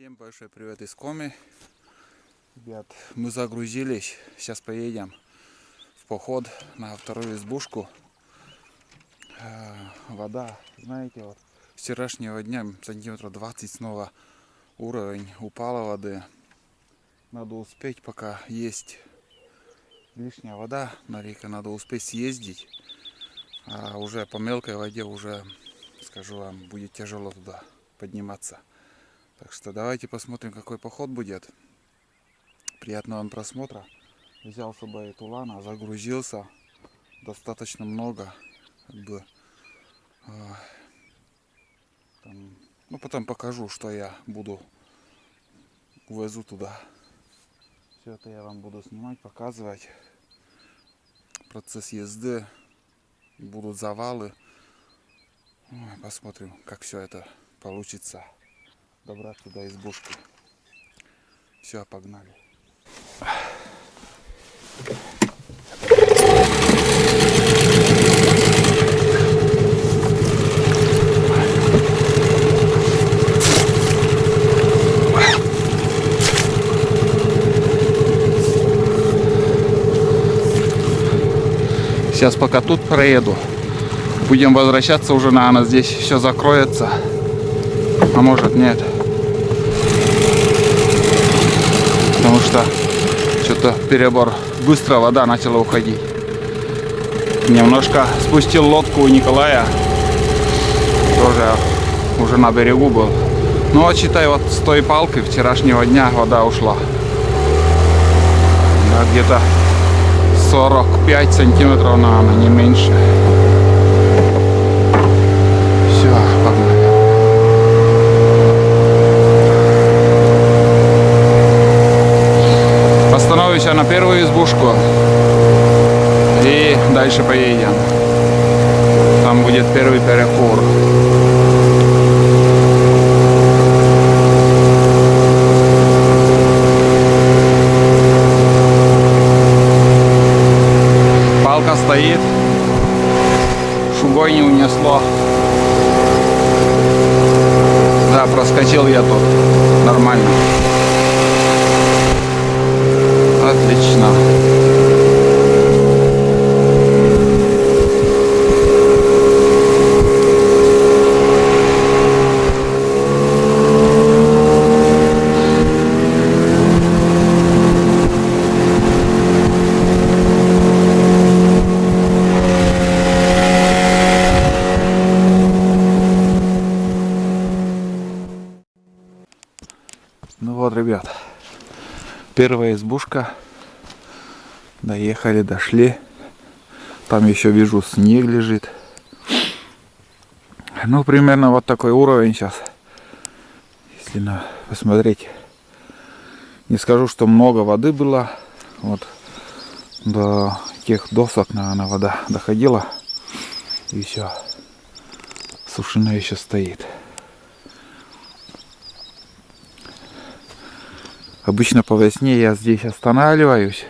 Всем большой привет из Коми. Ребят, мы загрузились. Сейчас поедем в поход на вторую избушку. Вода, знаете, вот с вчерашнего дня сантиметров 20 снова уровень упала воды. Надо успеть, пока есть лишняя вода на реке, надо успеть съездить. А уже по мелкой воде уже, скажу вам, будет тяжело туда подниматься. Так что давайте посмотрим, какой поход будет. Приятного вам просмотра. Взял с собой тулана, загрузился достаточно много. Как бы, ну потом покажу, что я увезу туда. Все это я вам буду снимать, показывать. Процесс езды. Будут завалы. Посмотрим, как все это получится. Добраться до избушки. Все, погнали. Сейчас пока тут проеду, будем возвращаться уже, наверное, здесь все закроется, а может нет, потому что что-то перебор, быстро вода начала уходить. Немножко спустил лодку у Николая, тоже уже на берегу был. Ну вот считай, вот с той палкой вчерашнего дня вода ушла. Да, где-то 45 сантиметров, наверное, не меньше. Все, погнали. Остановимся на первую избушку и дальше поедем. Там будет первый перекур. Палка стоит, шугой не унесло. Да, проскочил я тут нормально. Отлично. Ну вот, ребят, первая избушка. Доехали, дошли. Там еще вижу, снег лежит. Ну, примерно вот такой уровень сейчас. Если посмотреть. Не скажу, что много воды было. Вот до тех досок, наверное, вода доходила. И все. Сушина еще стоит. Обычно по весне я здесь останавливаюсь.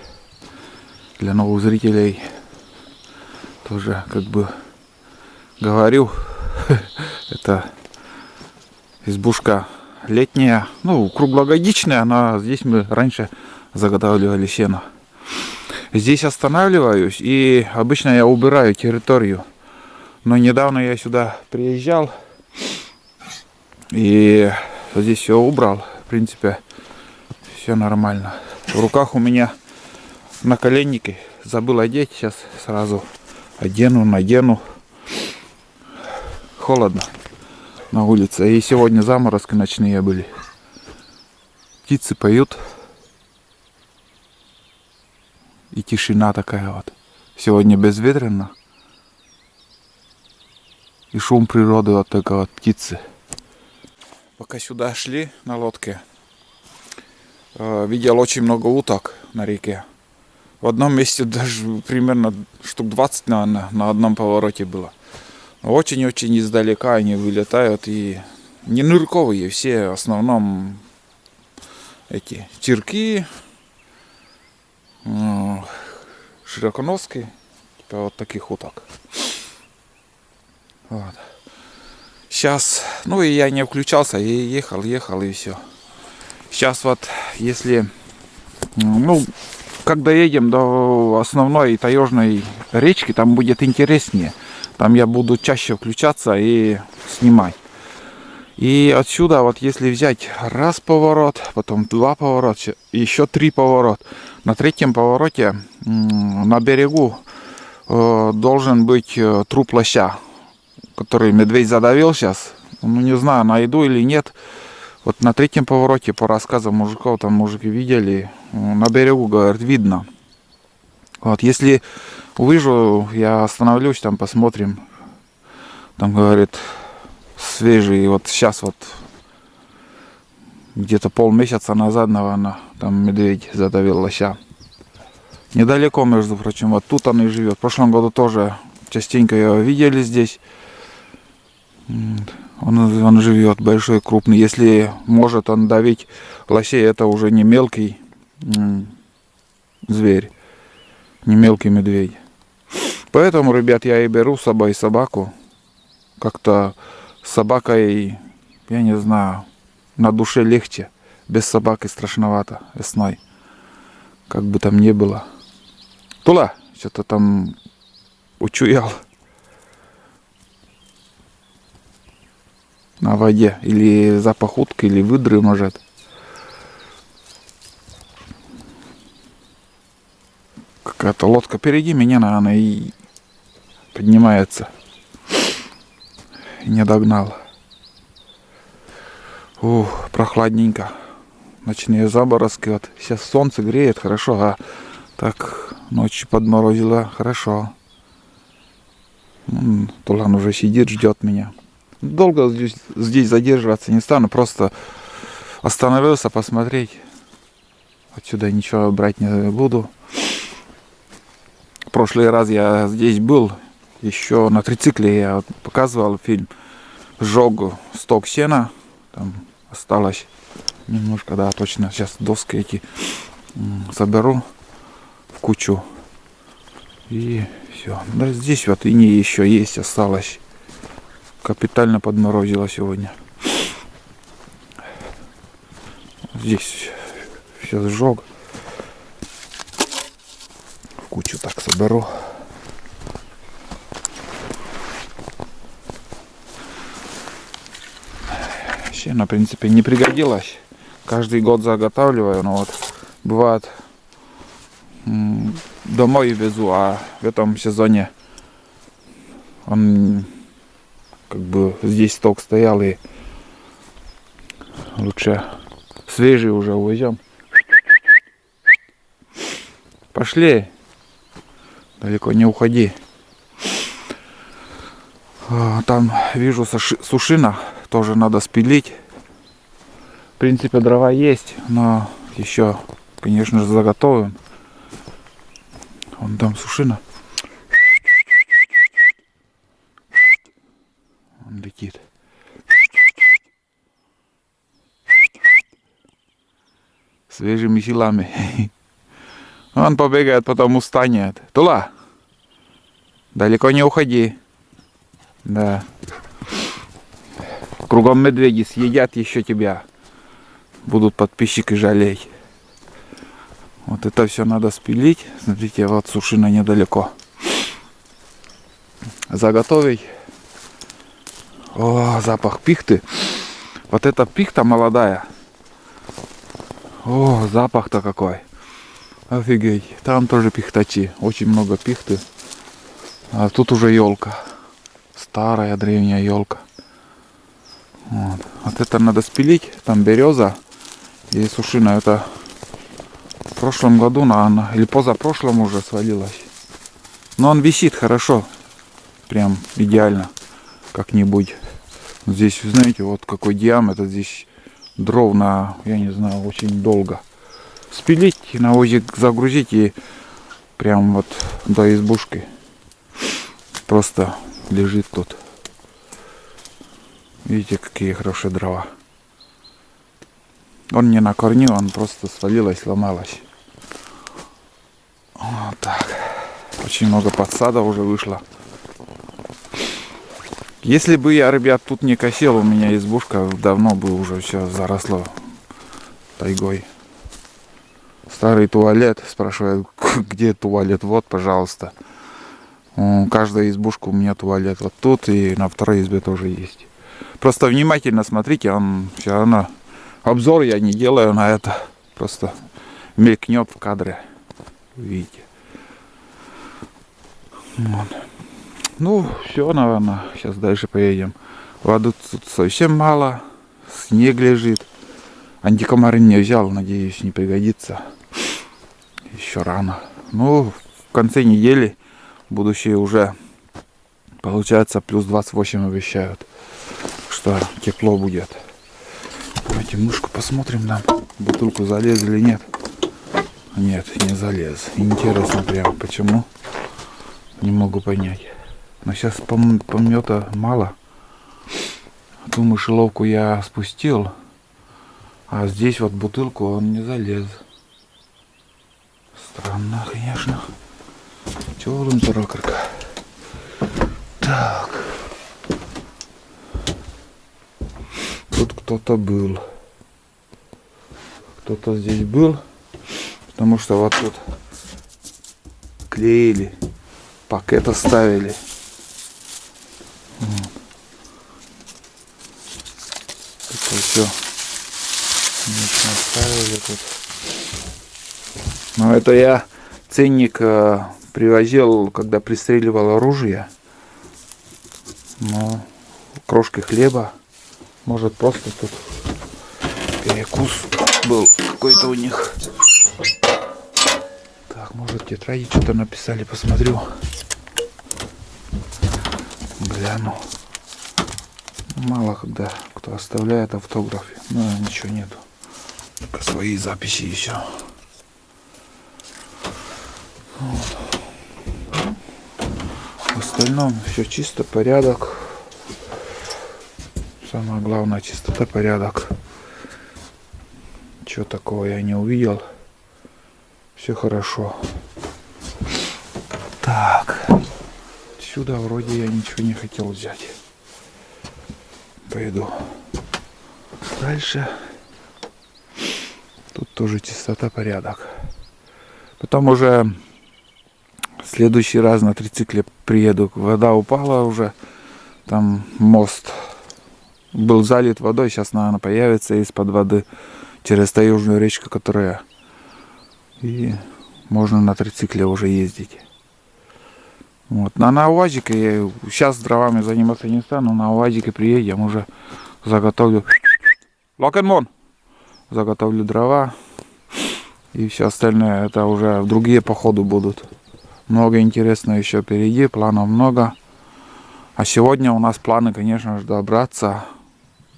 Для новых зрителей тоже как бы говорю, это избушка летняя, ну круглогодичная, но здесь мы раньше заготавливали сено. Здесь останавливаюсь и обычно я убираю территорию, но недавно я сюда приезжал и здесь все убрал, в принципе все нормально. В руках у меня наколенники, забыл одеть, сейчас сразу одену, надену. Холодно на улице, и сегодня заморозки ночные были. Птицы поют, и тишина такая вот. Сегодня безветренно, и шум природы, вот только вот птицы. Пока сюда шли на лодке, видел очень много уток на реке. В одном месте даже примерно штук 20, наверное, на одном повороте было. Очень-очень издалека они вылетают. И не нырковые все, в основном эти черки, широконосские, типа вот таких уток. Вот. Сейчас, ну и я не включался, и ехал, и все. Сейчас вот, если, ну, когда едем до основной таежной речки, там будет интереснее. Там я буду чаще включаться и снимать. И отсюда, вот если взять раз поворот, потом два поворота, еще три поворота. На третьем повороте на берегу должен быть труп лося, который медведь задавил сейчас. Ну, не знаю, найду или нет. Вот на третьем повороте, по рассказам мужиков, там мужики видели, на берегу, говорят, видно. Вот, если увижу, я остановлюсь, там посмотрим. Там, говорит, свежий, вот сейчас вот, где-то полмесяца назад, наверное, там медведь задавил лося. Недалеко, между прочим, вот тут он и живет. В прошлом году тоже частенько его видели здесь. Он живет большой, крупный. Если может он давить лосей, это уже не мелкий зверь, не мелкий медведь. Поэтому, ребят, я и беру с собой собаку. Как-то с собакой, я не знаю, на душе легче. Без собаки страшновато весной. Как бы там ни было. Тула, что-то там учуял. На воде. Или запах утки, или выдры, может. Какая-то лодка впереди меня, наверное, и поднимается. И не догнал. Ух, прохладненько. Ночные заморозки. Вот сейчас солнце греет, хорошо, а так ночью подморозило, хорошо. Тулан уже сидит, ждет меня. Долго здесь задерживаться не стану, просто остановился посмотреть. Отсюда ничего брать не буду. В прошлый раз я здесь был, еще на трицикле я показывал фильм. Сжег сток сена, там осталось немножко, да, точно. Сейчас доски эти соберу в кучу. И все. Да, здесь вот и не еще есть, осталось. Капитально подморозило сегодня. Здесь все сжег. В кучу так соберу. Сено, в принципе, не пригодилось. Каждый год заготавливаю, но вот бывает домой везу, а в этом сезоне он как бы здесь сток стоял, и лучше свежий уже увезем. Пошли, далеко не уходи. Там вижу сушина, тоже надо спилить. В принципе, дрова есть, но еще, конечно же, заготовим. Вон там сушина. Он летит. Свежими силами. Он побегает, потом устанет. Тула, далеко не уходи. Да. Кругом медведи съедят еще тебя. Будут подписчики жалеть. Вот это все надо спилить. Смотрите, вот сушина недалеко. Заготовить. О, запах пихты. Вот эта пихта молодая. О, запах-то какой. Офигеть. Там тоже пихтачи. Очень много пихты. А тут уже елка. Старая древняя елка. Вот это надо спилить. Там береза и сушина. Это в прошлом году, наверное, или позапрошлом уже свалилась. Но он висит хорошо. Прям идеально. Как-нибудь. Здесь, знаете, вот какой диаметр. Здесь дров на, я не знаю, очень долго. Спилить, на озик загрузить и прям вот до избушки. Просто лежит тут. Видите, какие хорошие дрова. Он не на корню, он просто свалилась, сломалась. Вот так. Очень много подсада уже вышло. Если бы я, ребят, тут не косил, у меня избушка давно бы уже все заросло тайгой. Старый туалет. Спрашивает, где туалет? Вот, пожалуйста. Каждая избушка у меня туалет вот тут, и на второй избе тоже есть. Просто внимательно смотрите, он все равно... Обзор я не делаю на это. Просто мелькнет в кадре. Видите. Вот. Ну, все, наверное. Сейчас дальше поедем. Воды тут совсем мало. Снег лежит. Антикомарин не взял, надеюсь, не пригодится. Еще рано. Ну, в конце недели будущее уже, получается, плюс 28 обещают. Что тепло будет. Давайте мышку посмотрим, там бутылку залез или нет. Нет, не залез. Интересно прям, почему? Не могу понять. Но сейчас помета мало. Ту мышеловку я спустил. А здесь вот бутылку он не залез. Странно, конечно. Чего он таракарка? Так. Тут кто-то был. Кто-то здесь был. Потому что вот тут клеили. Пакет оставили. Это все. Конечно, оставили тут. Но это я ценник привозил, когда пристреливал оружие. Но крошки хлеба. Может, просто тут перекус был какой-то у них. Так, может, тетради что-то написали, посмотрю. Гляну. Мало когда кто оставляет автографы. Но ничего нету. Только свои записи еще. Вот. В остальном все чисто, порядок. Самое главное, чистота, порядок. Чего такого я не увидел. Все хорошо. Так. Сюда вроде я ничего не хотел взять. Пойду дальше. Тут тоже чистота, порядок. Потом уже в следующий раз на трицикле приеду. Вода упала уже. Там мост был залит водой. Сейчас, наверное, появится из-под воды через таежную речку, которая... И можно на трицикле уже ездить. Вот. На УАЗике я сейчас дровами заниматься не стану. На УАЗике приедем, уже заготовлю. Локенмон! Заготовлю дрова. И все остальное это уже в другие походы будут. Много интересного еще впереди, планов много. А сегодня у нас планы, конечно же, добраться,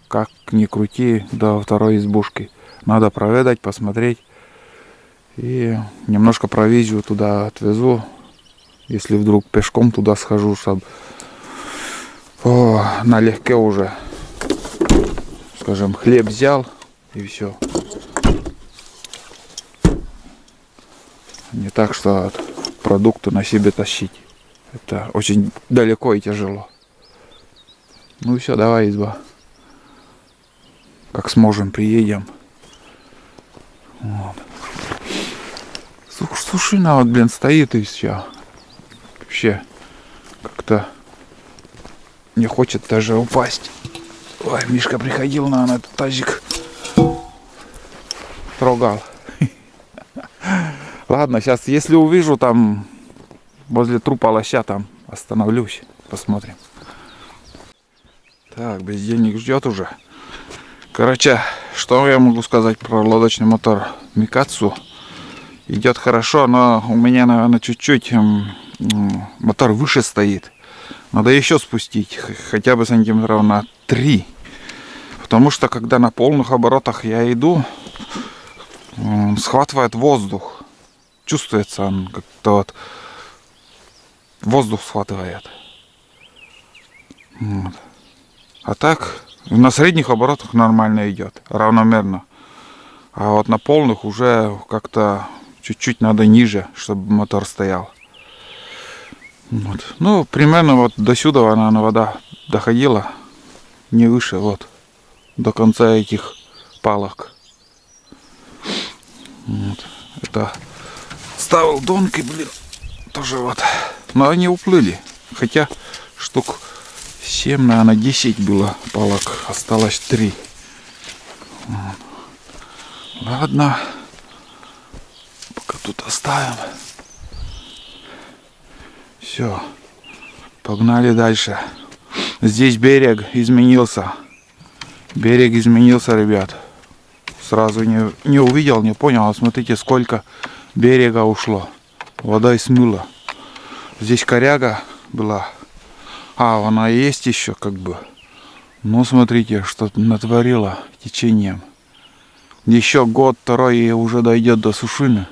как ни крути, до второй избушки. Надо проведать, посмотреть. И немножко провизию туда отвезу. Если вдруг пешком туда схожу, чтобы налегке уже, скажем, хлеб взял и все. Не так, что продукты на себе тащить. Это очень далеко и тяжело. Ну и все, давай, изба. Как сможем, приедем. Вот. Сушина вот, блин, стоит и все. Вообще как-то не хочет даже упасть. Ой, Мишка приходил, на этот тазик трогал. Ладно, сейчас, если увижу там возле трупа лоща, там остановлюсь, посмотрим. Так, бездельник ждет уже. Короче, что я могу сказать про лодочный мотор Микацу? Идет хорошо, но у меня, наверное, чуть-чуть мотор выше стоит. Надо еще спустить, хотя бы сантиметров на 3. Потому что, когда на полных оборотах я иду, схватывает воздух. Чувствуется он как-то вот. Воздух схватывает. Вот. А так, на средних оборотах нормально идет, равномерно. А вот на полных уже как-то чуть-чуть надо ниже, чтобы мотор стоял. Вот. Ну, примерно вот до сюда она вода доходила, не выше, вот, до конца этих палок. Это ставил донки, блин, тоже вот. Но они уплыли. Хотя штук 7, наверное, 10 было палок. Осталось 3. Вот. Ладно. Пока тут оставим. Все. Погнали дальше. Здесь берег изменился. Берег изменился, ребят. Сразу не увидел, не понял. Смотрите, сколько берега ушло. Вода и смыла. Здесь коряга была. А, она есть еще как бы. Но смотрите, что натворила течением. Еще год-второй и уже дойдет до Сушины.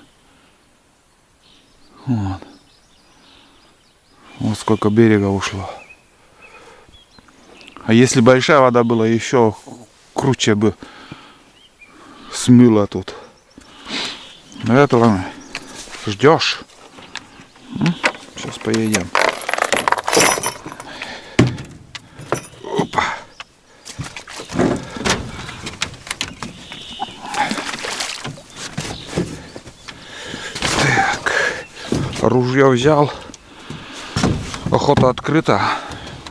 Вот. Вот сколько берега ушло. А если большая вода была, еще круче бы смыло тут. Но это ладно. Ждешь. Сейчас поедем. Опа. Так. Ружье взял. Охота открыта.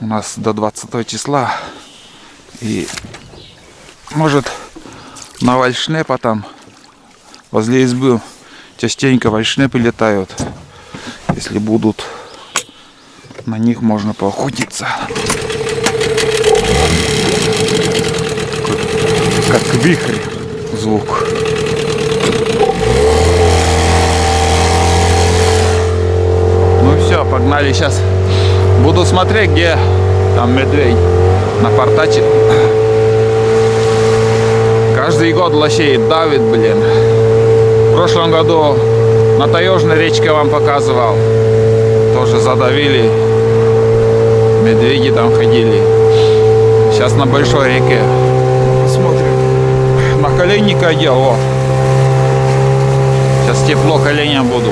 У нас до 20 числа. И может на вальшнепа там возле избы частенько вальшнепы летают. Если будут, на них можно поохотиться. Как вихрь звук. Ну все, погнали сейчас. Буду смотреть, где там медведь напортачит. Каждый год лосей давит, блин. В прошлом году на Таежной речке вам показывал. Тоже задавили. Медведи там ходили. Сейчас на большой реке. Посмотрим. На коленника одел. О. Сейчас тепло коленям буду.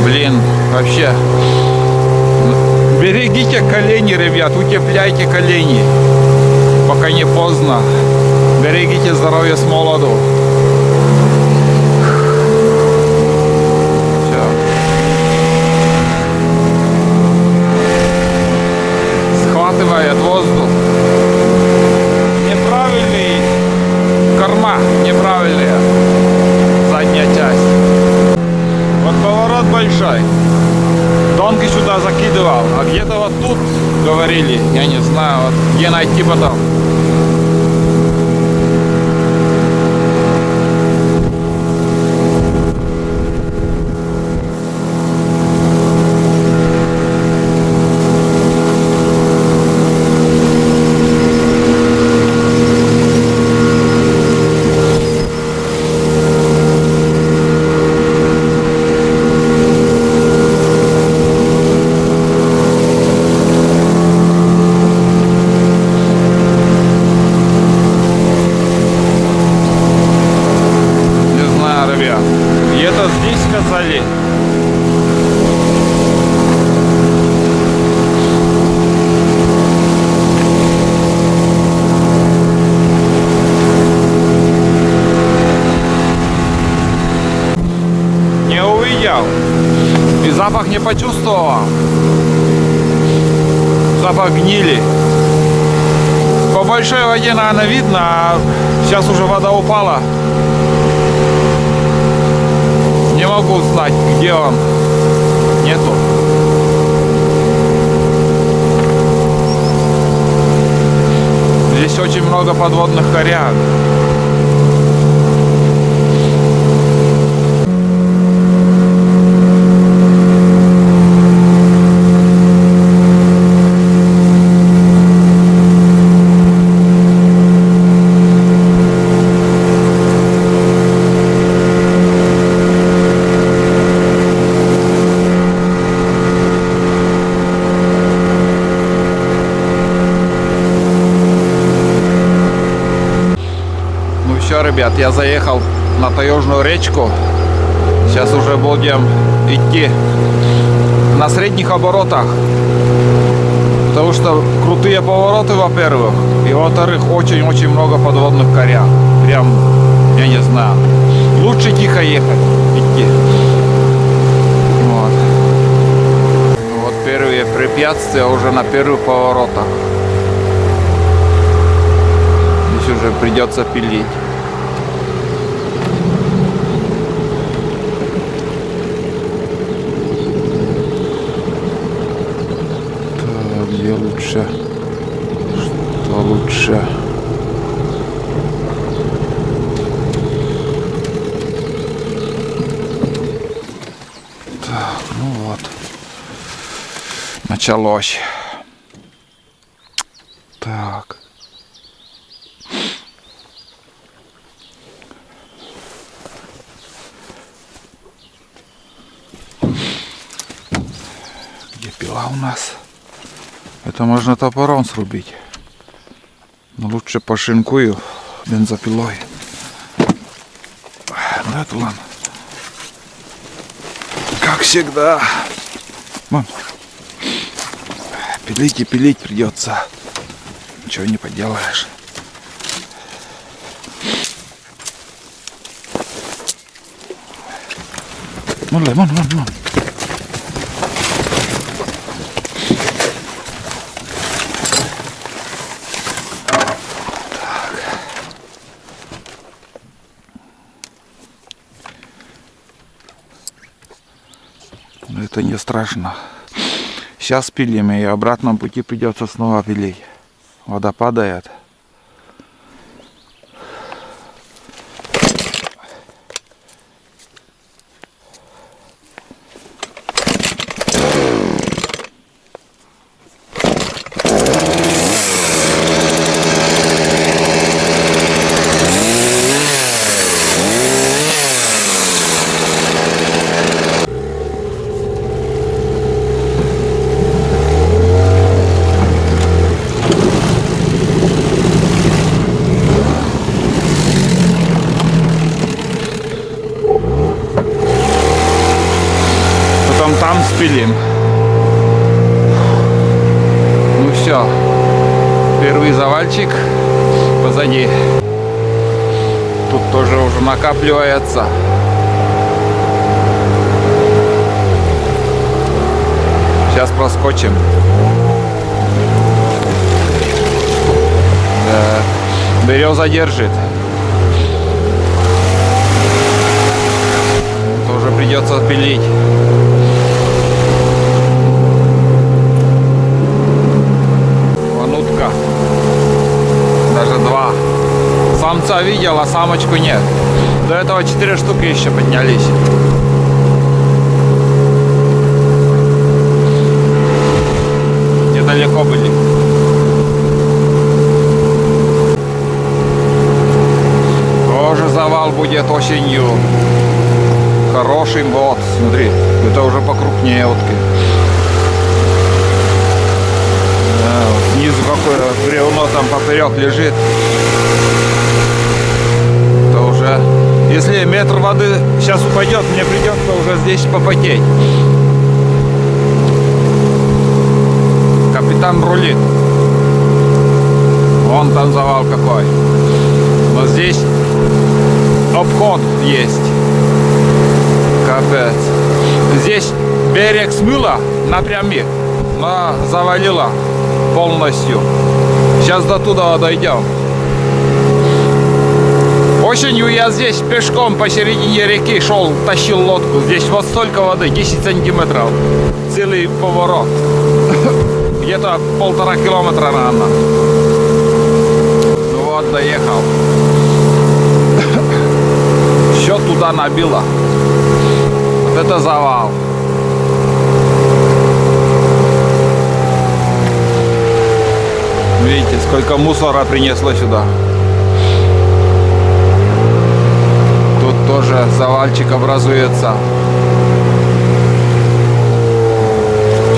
Блин, вообще. Берегите колени, ребят. Утепляйте колени. Пока не поздно. Берегите здоровье с молоду. Схватывает воздух. Неправильный корма, неправильная задняя часть. Вот поворот большой. Донки сюда закидывал. А где-то вот тут говорили, я не знаю, вот где найти потом. И запах не почувствовал. Запах гнили. По большой воде, наверное, видно, а сейчас уже вода упала. Не могу знать, где он. Нету. Здесь очень много подводных коряг. Все, ребят, я заехал на Таежную речку. Сейчас уже будем идти на средних оборотах. Потому что крутые повороты, во-первых. И во-вторых, очень-очень много подводных коряг. Прям, я не знаю. лучше тихо ехать, идти. Вот. Вот первые препятствия уже на первых поворотах. Здесь уже придется пилить. Так, где лучше? Что лучше? Так, ну вот. Началось. Так. Где пила у нас? Это можно топором срубить. Но лучше пошинкую бензопилой. Да, Тулан? Как всегда. Вон. Пилить и пилить придется. Ничего не поделаешь. Вон. Но это не страшно. Сейчас пилим, и обратном пути придется снова пилить. Вода падает. Там спилим. Ну все. Первый завальчик позади. Тут тоже уже накапливается. Сейчас проскочим. Да. Береза держит. Тоже придется пилить. Даже два. Самца видел, а самочку нет. До этого 4 штуки еще поднялись. Недалеко были. Тоже завал будет осенью. Хороший год. Смотри, это уже покрупнее утки. Снизу какое бревно там поперек лежит. Это уже... Если метр воды сейчас упадет, мне придется уже здесь попотеть. Капитан рулит. Вон там завал какой. Но здесь обход есть. Капец. Здесь берег смыло напрямик, но завалило полностью. Сейчас до туда дойдем. Осенью я здесь пешком посередине реки шел, тащил лодку. Здесь вот столько воды, 10 сантиметров. Целый поворот. Где-то 1,5 километра, наверное. Ну вот, доехал. Все туда набило. Вот это завал. Видите, сколько мусора принесло сюда. Тут тоже завальчик образуется.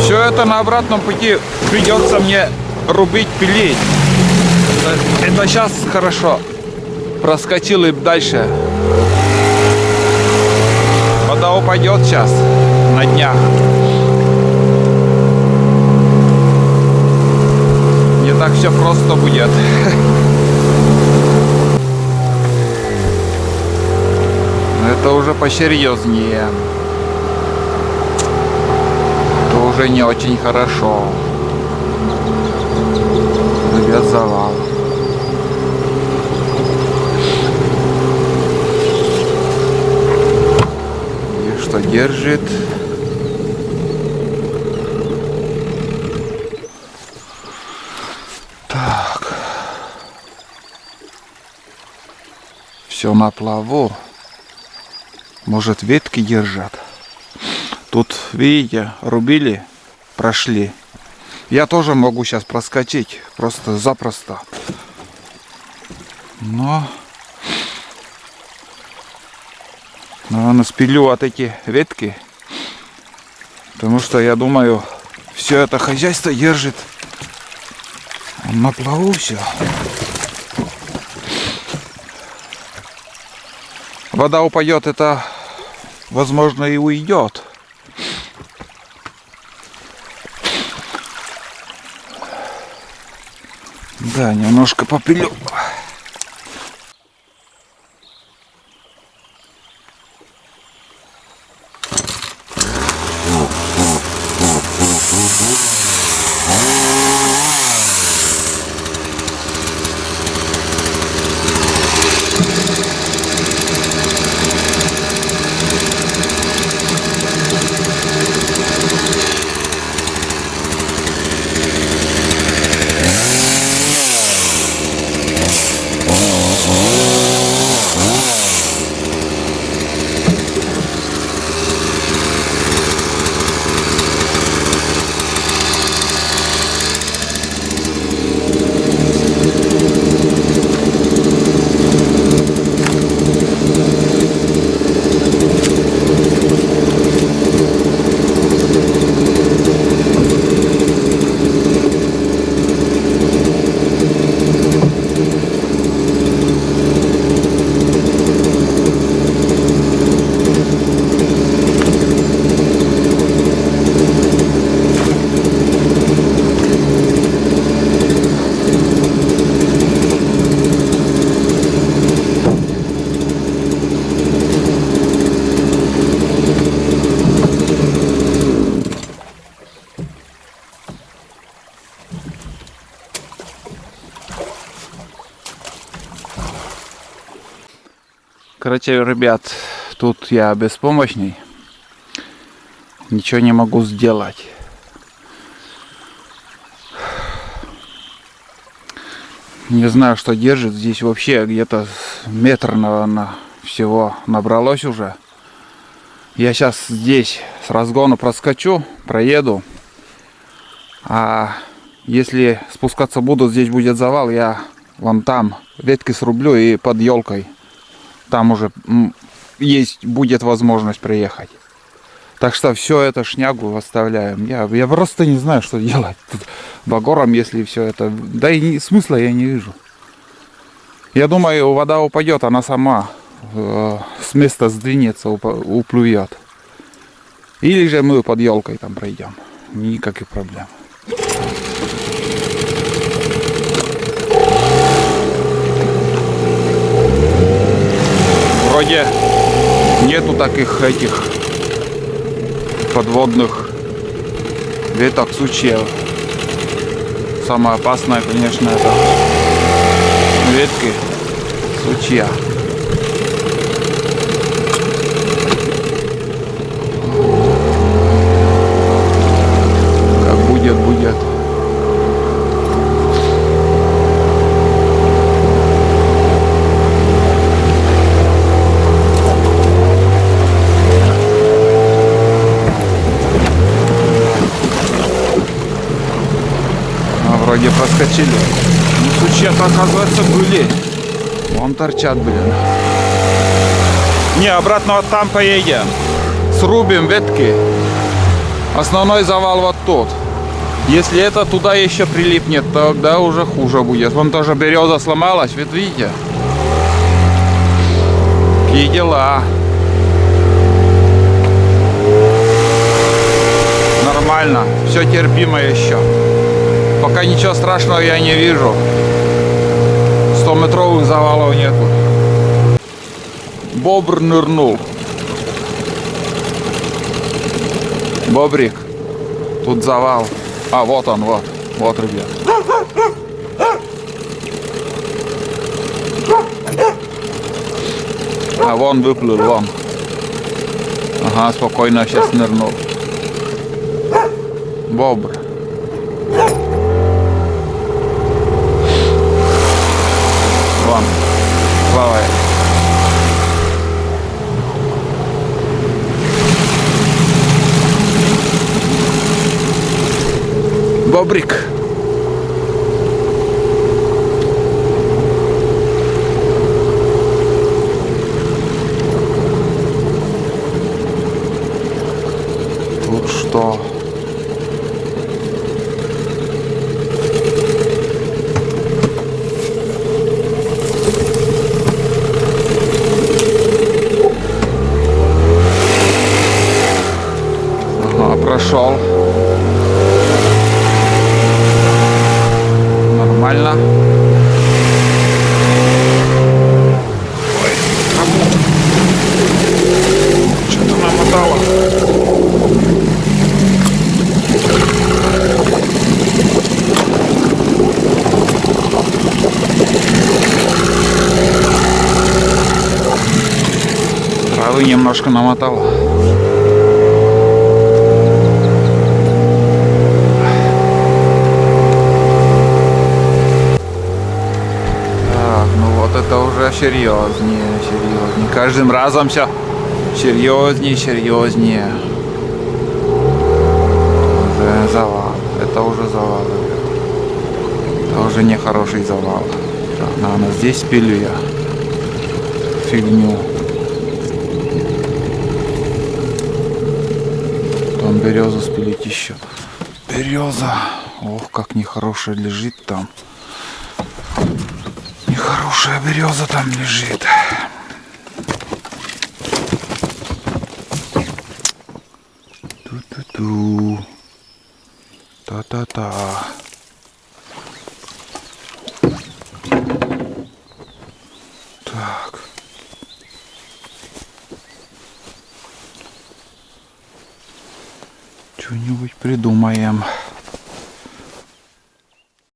Все это на обратном пути придется мне рубить, пилить. Это сейчас хорошо. Проскочил и дальше. Вода упадет сейчас на днях. Не так все просто будет. это уже посерьезнее. Это уже не очень хорошо. Ребят, завал. И что держит? Так. Все на плаву. Может, ветки держат. Тут, видите, рубили, прошли. Я тоже могу сейчас проскочить, просто запросто. Но, наверное, спилю вот эти ветки. Потому что, я думаю, все это хозяйство держит на плаву все. Вода упадет, это, возможно, и уйдет. Да, немножко попилю. Короче, ребят, тут я беспомощный. Ничего не могу сделать. Не знаю, что держит. Здесь вообще где-то метр, наверное, всего набралось уже. Я сейчас здесь с разгону проскочу, проеду. А если спускаться буду, здесь будет завал, я вон там ветки срублю и под елкой. Там уже есть, будет возможность приехать. Так что все это шнягу оставляем. Я просто не знаю, что делать тут багором, если все это... Да и смысла я не вижу. Я думаю, вода упадет, она сама с места сдвинется, уплюет. Или же мы под елкой там пройдем. Никаких проблем. Вроде нету таких этих подводных веток, сучьев. Самое опасное, конечно, это ветки сучья. Как будет, будет. Вроде проскочили. Ну, сучья-то, оказывается, были. Вон торчат, блин. Не, обратно вот там поедем. Срубим ветки. Основной завал вот тут. Если это туда еще прилипнет, тогда уже хуже будет. Вон тоже береза сломалась, вот видите? Какие дела. Нормально. Все терпимо еще. Пока ничего страшного я не вижу. 100-метровых завалов нету. Бобр нырнул. Бобрик. Тут завал. А, вот он, вот. Вот, ребят. А вон выплыл, вон. Ага, спокойно сейчас нырнул. Бобр. Вон. Плавает. Бобрик. Тут что? Ага, прошел. Нормально. Ой, что-то намотало. Травы немножко намотало. Это уже серьезнее. Каждым разом все серьезнее. Уже завал. Это уже завал. Это уже нехороший завал. Так, наверное, здесь пилю я фигню. Там березу спилить еще. Береза. Ох, как нехорошая лежит там. Хорошая береза там лежит. Ту-ту-ту. Та-та-та. Так. Что-нибудь придумаем.